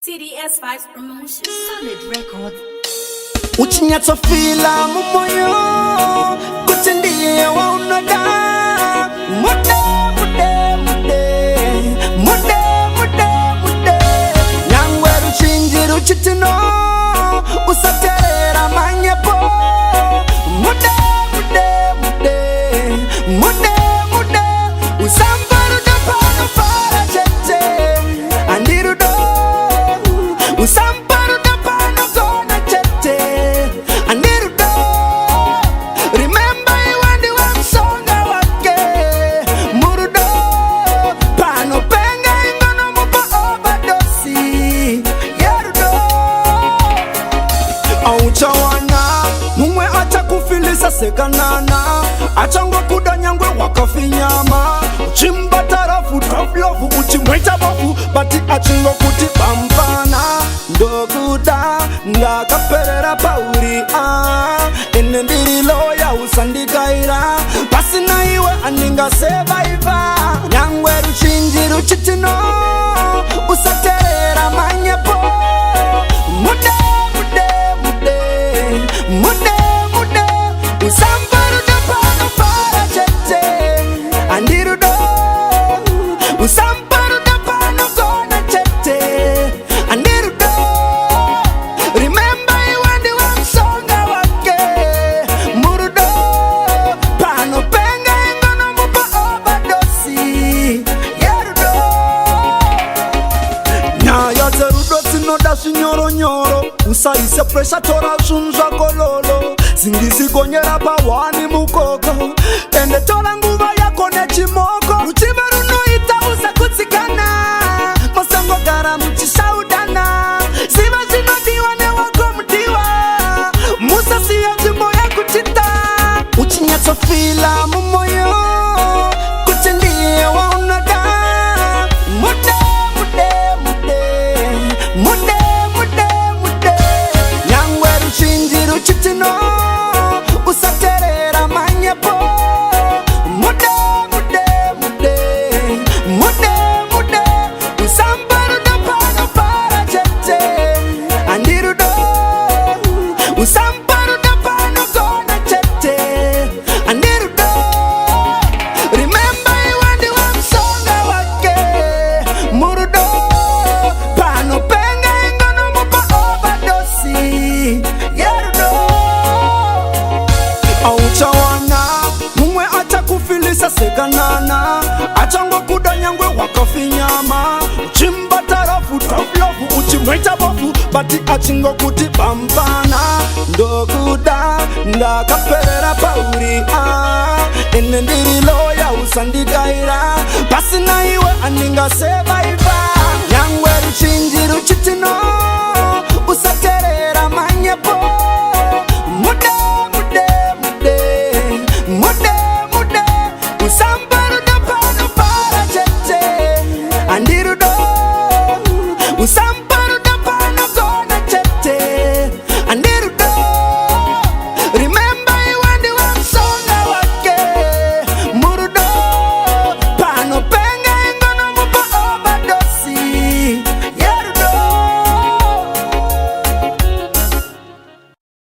TDS Vibes Promotion. Solid Records. Uchinyatso fila mumoyo kuchendiye wa unoda mude mude mude mude mude mude nyangwe ruchinjiru chitino usaterera manyepo mude mude mude mude mude usambaru dapano para chete andirudo usambaru dapano kona chete andirudo remember you and the one song wake murudo pano penga ingono mupa overdosi yerudo aucha wana mumwe acha kufilisa sekanana achango kudanyangwe wakafinyama uchimba tarafu tough love uchimweta bofu bati achingo kuti pampana ndokuda ngakaperera pauri ene ndiri loya usandikaira pasina iwe aninga survivor nyangwe ruchinji ruchitino usaterera manyepo mude mude mude mude mude usambaru dapano para chete andirudo usambaru dapano kona chete andirudo remember you and the one song wake murudo pano penga ingono mupa overdosi yerudo nyaya zerudo tinoda zvinyoro nyoro usaise pressure tora zvinhu zvakololo zingizigonyera pawani mukoko ende tora nguva yako nechimoko ruchiva runoita usakutsikana musangogara muchishaudana ziva zvinodiwa newako mudiwa musasiya nzvimbo yekuchita uchinyatsofila mumoyo kuti ndiye waunoda mude mude mude mude mude mude nyangwe ruchinji ruchitino usaterera manyepo mude mude mude mude mude usambaru dapano para chete andirudo usambaru dapano kona chete andirudo remember you and the one song wake murudo pano penga ingono mupa overdosi yerudo auchawana mumwe acha kufilisa sekanana achango kudanyangwe wakafinyama uchimba tarafu tough love uchimweta bofu bati achingo kuti pampana ndokuda ngakaperera pauri ene ndiri loya usandikaira pasina iwe